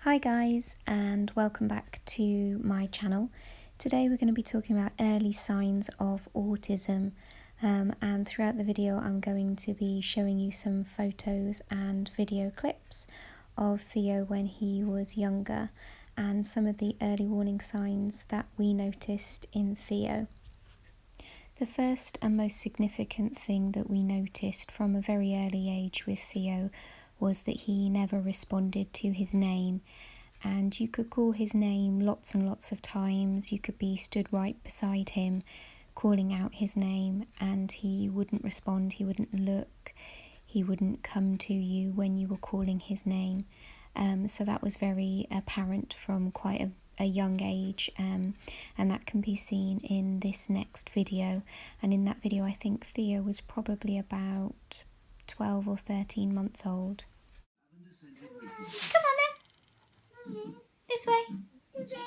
Hi guys, and welcome back to my channel. Today we're going to be talking about early signs of autism, and throughout the video I'm going to be showing you some photos and video clips of Theo when he was younger and some of the early warning signs that we noticed in Theo. The first and most significant thing that we noticed from a very early age with Theo was that he never responded to his name, and you could call his name lots and lots of times. You could be stood right beside him calling out his name and he wouldn't respond, he wouldn't look, he wouldn't come to you when you were calling his name. So that was very apparent from quite a young age, and that can be seen in this next video. And in that video I think Theo was probably about 12 or 13 months old. Come on then, this way. This guy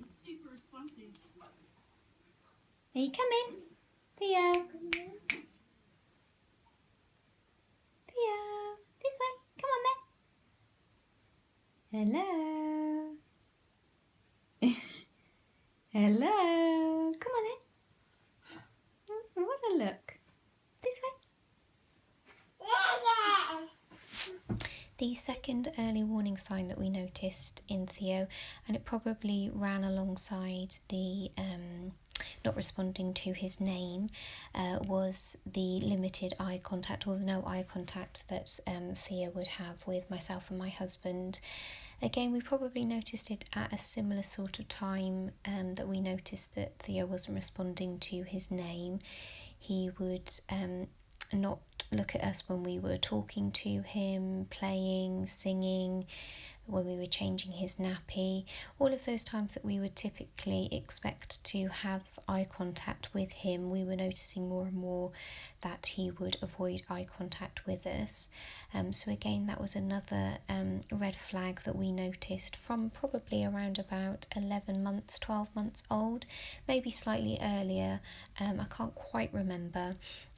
is super responsive. Are you coming? Theo. Theo, this way. Come on then. Hello. Hello. Come on then. What a look. This way. The second early warning sign that we noticed in Theo, and it probably ran alongside the not responding to his name, was the limited eye contact, or the no eye contact that Theo would have with myself and my husband. Again, we probably noticed it at a similar sort of time that we noticed that Theo wasn't responding to his name. He would not look at us when we were talking to him, playing, singing, when we were changing his nappy. All of those times that we would typically expect to have eye contact with him, we were noticing more and more that he would avoid eye contact with us. So again, that was another red flag that we noticed from probably around about 11 months, 12 months old, maybe slightly earlier. I can't quite remember,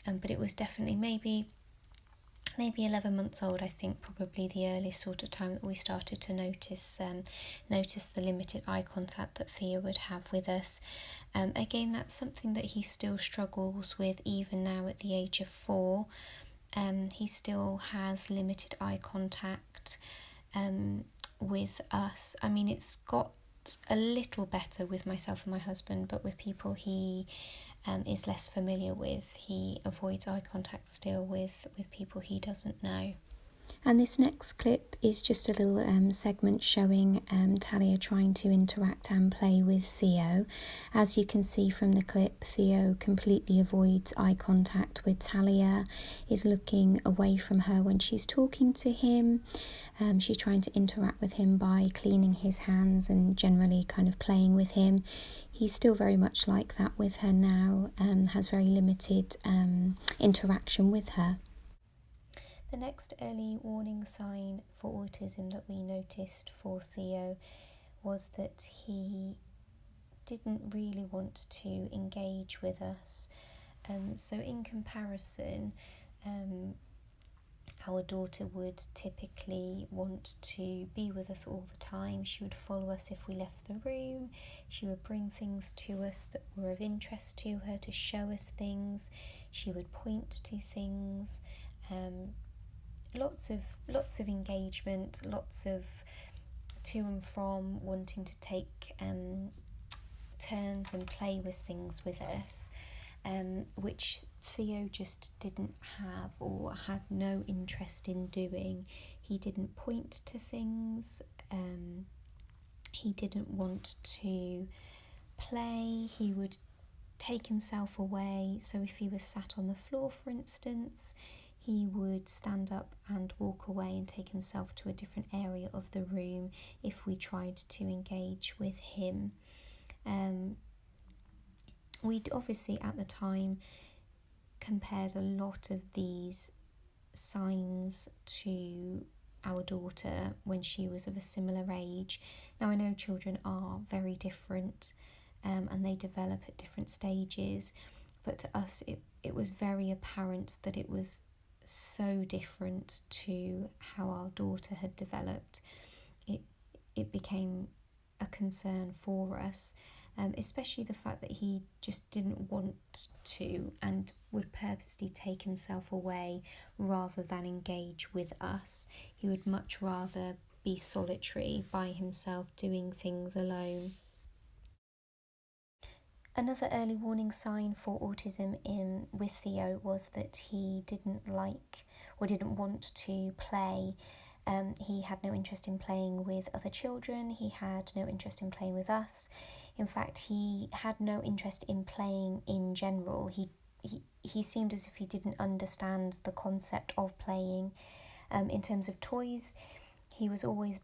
but it was definitely maybe 11 months old. I think probably the earliest sort of time that we started to notice the limited eye contact that Theo would have with us. Again, that's something that he still struggles with even now at the age of 4. He still has limited eye contact with us. I mean, it's got a little better with myself and my husband, but with people he is less familiar with, he avoids eye contact still with people he doesn't know. And this next clip is just a little segment showing Talia trying to interact and play with Theo. As you can see from the clip, Theo completely avoids eye contact with Talia, is looking away from her when she's talking to him. She's trying to interact with him by cleaning his hands and generally kind of playing with him. He's still very much like that with her now and has very limited interaction with her. The next early warning sign for autism that we noticed for Theo was that he didn't really want to engage with us. So in comparison, our daughter would typically want to be with us all the time. She would follow us if we left the room. She would bring things to us that were of interest to her, to show us things. She would point to things. Lots of engagement, lots of to and from, wanting to take turns and play with things with us, which Theo just didn't have or had no interest in doing. He didn't point to things, he didn't want to play, he would take himself away. So if he was sat on the floor, for instance, he would stand up and walk away and take himself to a different area of the room if we tried to engage with him. We'd obviously at the time compared a lot of these signs to our daughter when she was of a similar age. Now I know children are very different and they develop at different stages, but to us it was very apparent that it was so different to how our daughter had developed. it became a concern for us, especially the fact that he just didn't want to and would purposely take himself away rather than engage with us. He would much rather be solitary by himself doing things alone. Another early warning sign for autism with Theo was that he didn't like or didn't want to play. He had no interest in playing with other children. He had no interest in playing with us. In fact, he had no interest in playing in general. He seemed as if he didn't understand the concept of playing. In terms of toys, he was always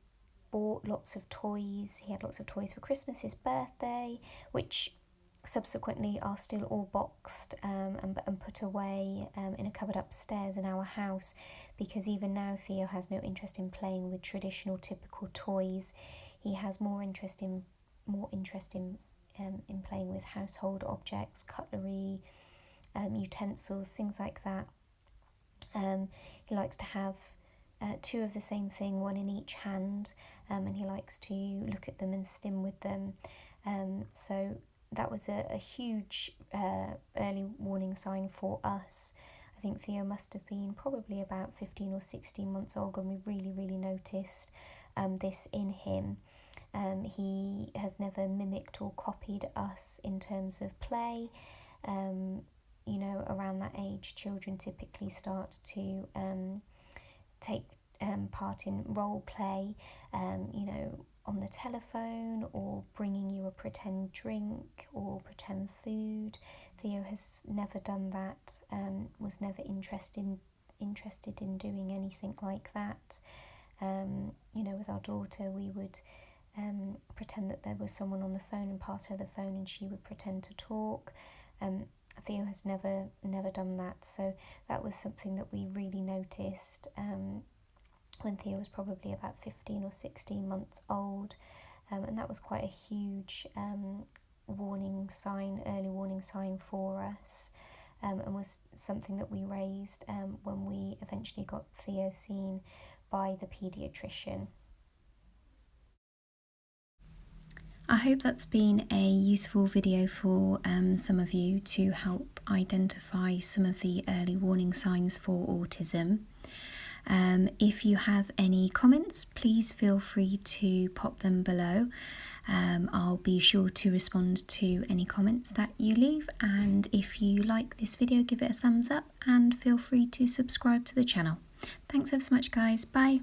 bought lots of toys. He had lots of toys for Christmas, his birthday, which subsequently are still all boxed and put away in a cupboard upstairs in our house, because even now Theo has no interest in playing with traditional typical toys. He has more interest in playing with household objects, cutlery, utensils, things like that. He likes to have two of the same thing, one in each hand, and he likes to look at them and stim with them. So that was a huge early warning sign for us. I think Theo must have been probably about 15 or 16 months old when we really noticed this in him. He has never mimicked or copied us in terms of play. Around that age, children typically start to take part in role play, on the telephone, or bringing you a pretend drink or pretend food. Theo has never done that, was never interested in doing anything like that. With our daughter, we would pretend that there was someone on the phone and pass her the phone, and she would pretend to talk. Theo has never done that, so that was something that we really noticed when Theo was probably about 15 or 16 months old, and that was quite a huge early warning sign for us, and was something that we raised when we eventually got Theo seen by the paediatrician. I hope that's been a useful video for some of you to help identify some of the early warning signs for autism. If you have any comments, please feel free to pop them below. I'll be sure to respond to any comments that you leave, and if you like this video, give it a thumbs up and feel free to subscribe to the channel. Thanks ever so much, guys. Bye.